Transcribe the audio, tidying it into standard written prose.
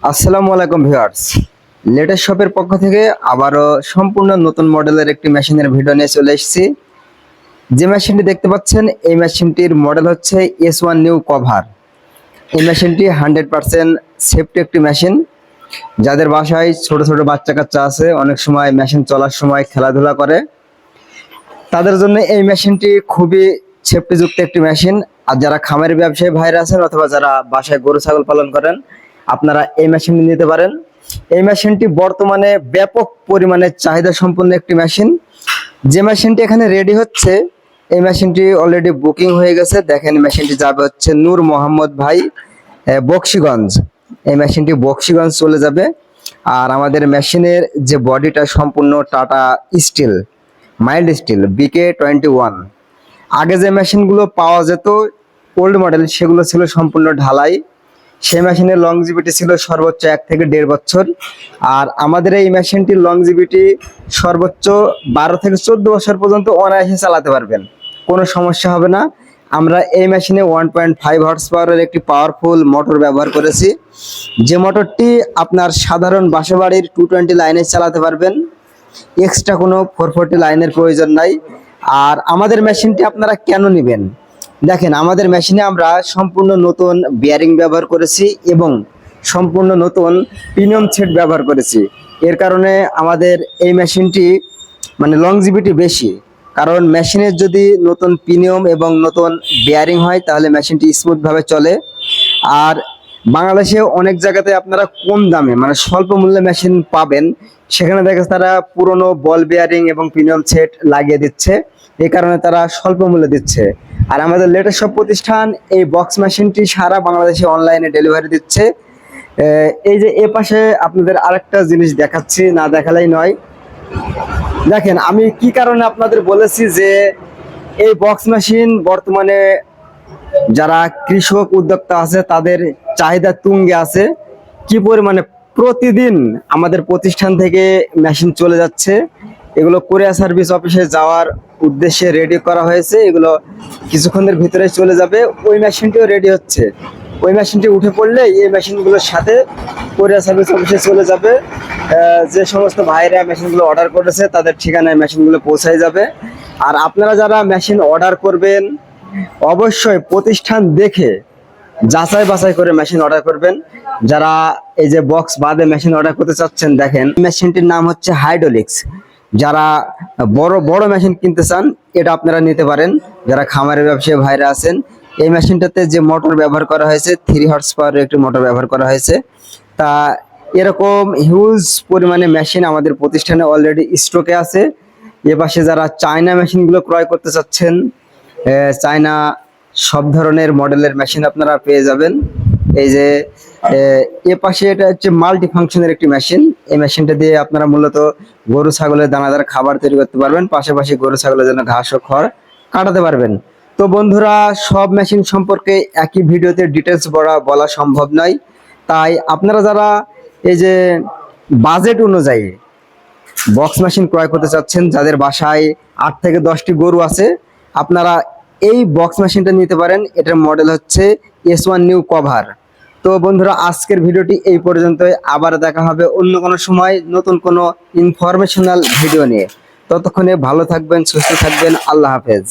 আসসালামু আলাইকুম viewers. Latest শপের পক্ষ থেকে আবারও সম্পূর্ণ নতুন মডেলের একটি মেশিনের ভিডিও নিয়ে চলে এসেছি। যে মেশিনটি দেখতে পাচ্ছেন এই মেশিনটির মডেল হচ্ছে S1 নিউ কভার। এই মেশিনটি 100% সেফটি একটি মেশিন। যাদের বাসায় ছোট ছোট বাচ্চা কাচ্চা আছে, অনেক সময় মেশিন চলার সময় খেলাধুলা করে, তাদের জন্য এই মেশিনটি খুবই সেফটিযুক্ত একটি মেশিন। আর যারা খামারি ব্যবসায়ী ভাইরা আছেন অথবা যারা বাসায় গরু ছাগল পালন করেন, আপনারা এই মেশিনটি নিতে পারেন। এই মেশিনটি বর্তমানে ব্যাপক পরিমাণে চাহিদা সম্পন্ন একটি মেশিন। যে মেশিনটি এখানে রেডি হচ্ছে, এই মেশিনটি অলরেডি বুকিং হয়ে গেছে। দেখেন মেশিনটি যাবে হচ্ছে নূর মোহাম্মদ ভাই, বক্সিগঞ্জ। এই মেশিনটি বক্সিগঞ্জ চলে যাবে। আর আমাদের মেশিনের যে বডিটা সম্পূর্ণ tata still, mild still BK21। আগে যে মেশিনগুলো পাওয়া যেত ওল্ড মডেল, সেগুলো ছিল সম্পূর্ণ ঢালাই। সেই মেশিনের লংজিভিটি ছিল সর্বোচ্চ 1 থেকে 1.5 বছর। আর আমাদের এই মেশিনটির লংজিভিটি সর্বোচ্চ 12 থেকে 14 বছর পর্যন্ত অনায়াসে চালাতে পারবেন, কোনো সমস্যা হবে না। আমরা এই মেশিনে 1.5 হর্স পাওয়ারের একটি পাওয়ারফুল মোটর ব্যবহার করেছি, যে মোটরটি আপনার সাধারণ বাসাবাড়ির 220 লাইনে চালাতে পারবেন। এক্সট্রা কোনো 440 লাইনের প্রয়োজন নাই। আর আমাদের মেশিনটি আপনারা কেন নেবেন, দেখেন আমাদের মেশিনে আমরা সম্পূর্ণ নতুন বিয়ারিং ব্যবহার করেছি এবং সম্পূর্ণ নতুন প্রিমিয়াম সেট ব্যবহার করেছি। এর কারণে আমাদের এই মেশিনটি মানে লংজিভিটি বেশি। কারণ মেশিনের যদি নতুন প্রিমিয়াম এবং নতুন বিয়ারিং হয় তাহলে মেশিনটি স্মুথভাবে চলে। আর বাংলাদেশে অনেক জায়গাতে আপনারা কম দামে মানে স্বল্প মূল্যে মেশিন পাবেন, সেখানে দেখে তারা পুরনো বল বিয়ারিং এবং প্রিমিয়াম সেট লাগিয়ে দিচ্ছে, এই কারণে তারা স্বল্প মূল্যে দিচ্ছে। আর আমাদের লেটেস্ট সব প্রতিষ্ঠান এই বক্স মেশিনটি সারা বাংলাদেশে অনলাইনে ডেলিভারি দিচ্ছে। এই যে এ পাশে আপনাদের আরেকটা জিনিস দেখাচ্ছি, না দেখালেই নয়। দেখেন আমি কি কারণে আপনাদের বলেছি যে এই বক্স মেশিন বর্তমানে যারা কৃষক উদ্যোক্তা আছে তাদের চাহিদা তুঙ্গে আছে। কি পরিমাণে প্রতিদিন আমাদের প্রতিষ্ঠান থেকে মেশিন চলে যাচ্ছে। এগুলো কুরিয়ার সার্ভিস অফিসে যাওয়ার উদ্দেশ্যে রেডি করা হয়েছে, এগুলো কিছুক্ষণের ভিতরে চলে যাবে। ওই মেশিনটিও রেডি হচ্ছে, ওই মেশিনটি উঠে পড়লে এই মেশিনগুলোর সাথে কুরিয়ার সার্ভিস অফিসে চলে যাবে। যে সমস্ত ভাইরা মেশিনগুলো অর্ডার করেছে তাদের ঠিকানায় মেশিনগুলো পৌঁছায় যাবে। আর আপনারা যারা মেশিন অর্ডার করবেন অবশ্যই প্রতিষ্ঠান দেখে যাচাই বাছাই করে মেশিন অর্ডার করবেন। যারা এই যে বক্স বাদে মেশিন অর্ডার করতে চাচ্ছেন, দেখেন মেশিনটির নাম হচ্ছে হাইড্রোলিক্স। যারা বড় বড় মেশিন কিনতে চান এটা আপনারা নিতে পারেন। যারা খামারের ব্যবসায়ী ভাইরা আছেন, এই মেশিনটাতে যে মোটর ব্যবহার করা হয়েছে 3 হর্স পাওয়ারের একটি মোটর ব্যবহার করা হয়েছে। তা এরকম হিউজ পরিমাণে মেশিন আমাদের প্রতিষ্ঠানে অলরেডি স্টকে আছে। এ পাশে যারা চায়না মেশিনগুলো ক্রয় করতে চাচ্ছেন, চায়না সব ধরনের মডেলের মেশিন আপনারা পেয়ে যাবেন। এই যে এ পাশে এটা হচ্ছে মাল্টি ফাংশনের একটি মেশিন। এই মেশিনটা দিয়ে আপনারা মূলত গরু ছাগলের দানাদার খাবার তৈরি করতে পারবেন, পাশাপাশি গরু ছাগলের জন্য ঘাস ও খড় কাটাতে পারবেন। তো বন্ধুরা, সব মেশিন সম্পর্কে একই ভিডিওতে ডিটেলস বলা সম্ভব নয়। তাই আপনারা যারা এই যে বাজেট অনুযায়ী বক্স মেশিন ক্রয় করতে চাচ্ছেন, যাদের বাসায় 8 থেকে 10টি গরু আছে, আপনারা এই বক্স মেশিনটা নিতে পারেন। এটার মডেল হচ্ছে S1 নিউ কভার। তো বন্ধুরা, আজকের ভিডিওটি এই পর্যন্তই। আবার দেখা হবে অন্য কোনো সময় নতুন কোনো ইনফরমেশনাল ভিডিও নিয়ে। ততক্ষণে ভালো থাকবেন, সুস্থ থাকবেন। আল্লাহ হাফেজ।